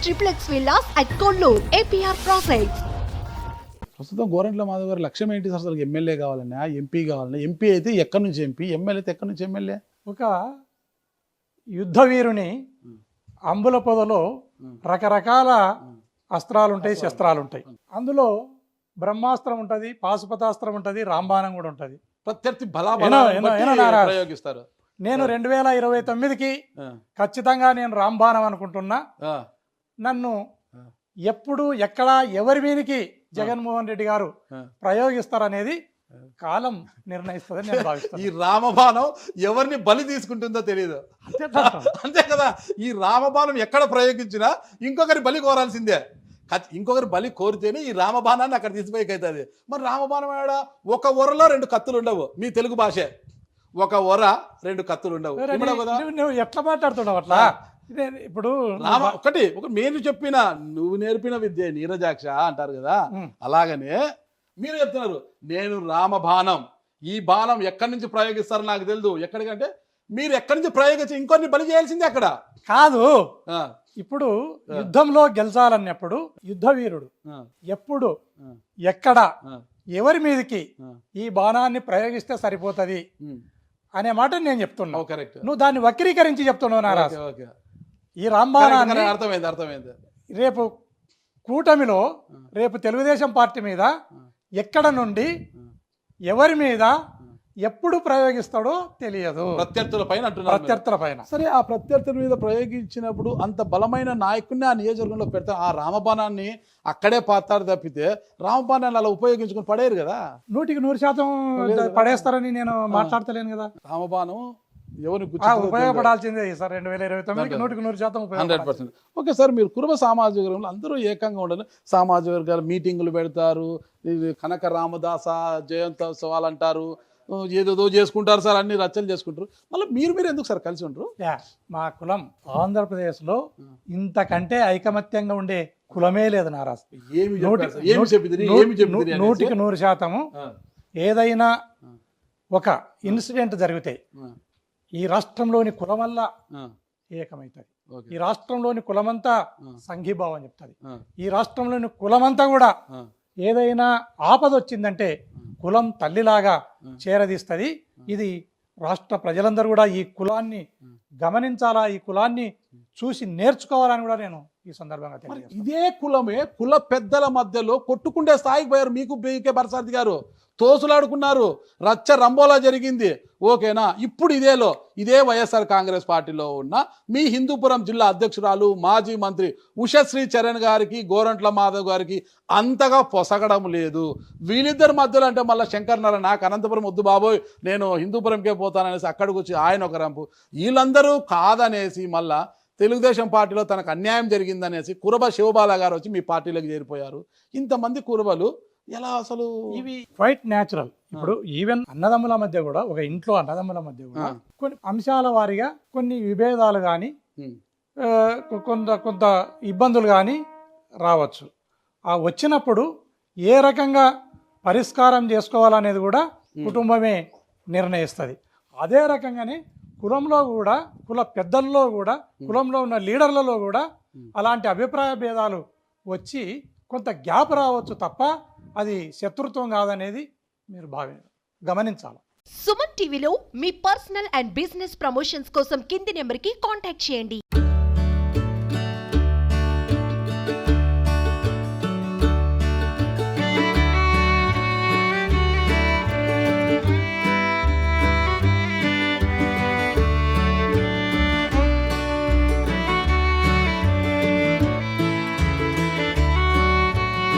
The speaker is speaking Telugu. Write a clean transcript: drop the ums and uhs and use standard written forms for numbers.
triplex villas at Kollur, APR Projects. ప్రస్తుతం గోరంట్ల మాధవ్ గారి లక్ష్యం ఏంటి? అసలు ఎమ్మెల్యే కావాలన్నా, ఎంపీ కావాలన్నా? ఎంపీ అయితే ఎక్కడి నుంచి ఎంపీ, ఎమ్మెల్యే అయితే ఎక్కడి నుంచి ఎమ్మెల్యే? ఒక యుద్ధ వీరుని అంబుల పొదలో రకరకాల అస్త్రాలు ఉంటాయి, శస్త్రాలు ఉంటాయి. అందులో బ్రహ్మాస్త్రం ఉంటుంది, పాశుపతాస్త్రం ఉంటుంది, రాంబాణం కూడా ఉంటుంది. ప్రత్యర్థి ప్రయోగిస్తారు. నేను 2029కి ఖచ్చితంగా నేను రాంబాణం అనుకుంటున్నా. నన్ను ఎప్పుడు ఎక్కడ ఎవరి మీదకి జగన్మోహన్ రెడ్డి గారు ప్రయోగిస్తారనేది కాలం నిర్ణయిస్తుందని నేను భావిస్తాను. ఈ రామబాణం ఎవరిని బలి తీసుకుంటుందో తెలియదు, అంతే కదా. ఈ రామబాణం ఎక్కడ ప్రయోగించినా ఇంకొకరి బలి కోరాల్సిందే. ఇంకొకరి బలి కోరితేనే ఈ రామబాణాన్ని అక్కడ తీసిపోయేకైతుంది. మరి రామబాణం ఏడా? ఒక ఒరలో 2 కత్తులు ఉండవు. మీ తెలుగు భాషే ఒక ఒర 2 కత్తులు ఉండవు. నువ్వు ఎట్లా మాట్లాడుతున్నావు అట్లా? ఇప్పుడు ఒకటి నేను చెప్పిన, నువ్వు నేర్పిన విద్య నీరజాక్ష అంటారు కదా, అలాగనే మీరు చెప్తున్నారు నేను రామబాణం, ఈ బాణం ఎక్కడి నుంచి ప్రయోగిస్తారో నాకు తెలియదు. ఎక్కడికంటే మీరు ఎక్కడి నుంచి ప్రయోగించి ఇంకొన్ని బలి చేయాల్సిందే అక్కడ కాదు. ఇప్పుడు యుద్ధంలో గెలిచాలన్నప్పుడు యుద్ధ వీరుడు ఎప్పుడు ఎక్కడ ఎవరి మీదకి ఈ బాణాన్ని ప్రయోగిస్తే సరిపోతుంది అనే మాట నేను చెప్తున్నావు. కరెక్ట్. నువ్వు దాన్ని వక్రీకరించి చెప్తున్నావు నారాజ్. ఈ రాంబాణాన్ని అర్థమైంది. రేపు కూటమిలో రేపు తెలుగుదేశం పార్టీ మీద ఎక్కడ నుండి ఎవరి మీద ఎప్పుడు ప్రయోగిస్తాడో తెలియదు. ప్రత్యర్థుల పైన సరే, ఆ ప్రత్యర్థుల మీద ప్రయోగించినప్పుడు అంత బలమైన నాయకుడిని ఆ నియోజకవర్గంలో పెడతా, ఆ రామబాణాన్ని అక్కడే పాతారు తప్పితే రామబాణాన్ని అలా ఉపయోగించుకుని పడేరు కదా. 100% పడేస్తారని నేను మాట్లాడతలేను కదా. రామబాణం ఎవరిని ఉపయోగపడాల్సిందే సార్. 2029కి 100% 100%. ఓకే సార్, మీరు కురుబ సామాజిక వర్గంలో అందరూ ఏకంగా ఉండాలి. సామాజిక వర్గాలు మీటింగులు పెడతారు, కనక రామదాస జయంతోత్సవాలు అంటారు, ఏదేదో చేసుకుంటారు సార్, అన్ని రచ్చలు చేసుకుంటారు. మళ్ళీ మీరు ఎందుకు సార్ కలిసి ఉంటారు? మా కులం ఆంధ్రప్రదేశ్లో ఇంతకంటే ఐకమత్యంగా ఉండే కులమే లేదు నారాజ్. 100% ఏదైనా ఒక ఇన్సిడెంట్ జరిగితే ఈ రాష్ట్రంలోని కులమల్లా ఏకమవుతుంది. ఈ రాష్ట్రంలోని కులమంతా సంఘీభావం చెప్తుంది. ఈ రాష్ట్రంలోని కులమంతా కూడా ఏదైనా ఆపద వచ్చిందంటే కులం తల్లిలాగా చేరదీస్తుంది. ఇది రాష్ట్ర ప్రజలందరూ కూడా ఈ కులాన్ని గమనించాలా, ఈ కులాన్ని చూసి నేర్చుకోవాలని కూడా నేను ఈ సందర్భంగా తెలియజేస్తాను. ఇదే కులమే కుల పెద్దల మధ్యలో కొట్టుకుండే స్థాయికి పోయారు. మీకు బీకే బర్సాది గారు తోసులాడుకున్నారు, రచ్చ రంబోలా జరిగింది. ఓకేనా? ఇప్పుడు ఇదే వైఎస్ఆర్ కాంగ్రెస్ పార్టీలో ఉన్న మీ హిందూపురం జిల్లా అధ్యక్షురాలు మాజీ మంత్రి ఉషశ్రీ చరణ్ గారికి, గోరంట్ల మాధవ్ గారికి అంతగా పొసగడం లేదు. వీళ్ళిద్దరి మధ్యలో అంటే మళ్ళీ శంకర్ నారాయణ నాకు అనంతపురం వద్దు బాబోయ్ నేను హిందూపురంకే పోతాననేసి అక్కడికి వచ్చి ఆయన ఒక రంపు, వీళ్ళందరూ కాదనేసి మళ్ళా తెలుగుదేశం పార్టీలో తనకు అన్యాయం జరిగిందనేసి కురబ శివబాల గారు వచ్చి మీ పార్టీలోకి చేరిపోయారు. ఇంతమంది కురబలు ఎలా? అసలు ఇవి క్వైట్ న్యాచురల్. ఇప్పుడు ఈవెన్ అన్నదమ్ముల మధ్య కూడా, ఒక ఇంట్లో అన్నదమ్ముల మధ్య కూడా కొన్ని అంశాల వారీగా కొన్ని విభేదాలు కానీ కొంత ఇబ్బందులు కానీ రావచ్చు. ఆ వచ్చినప్పుడు ఏ రకంగా పరిష్కారం చేసుకోవాలనేది కూడా కుటుంబమే నిర్ణయిస్తుంది. అదే రకంగానే కులంలో కూడా, కుల పెద్దల్లో కూడా, కులంలో ఉన్న లీడర్లలో కూడా అలాంటి అభిప్రాయ భేదాలు వచ్చి కొంత గ్యాప్ రావచ్చు తప్ప అది శత్రుత్వం కాదనేది మీరు గమనించాలి. సుమన్ టీవీలో మీ పర్సనల్ అండ్ బిజినెస్ ప్రమోషన్స్ కోసం కింది నెంబర్కి కాంటాక్ట్ చేయండి.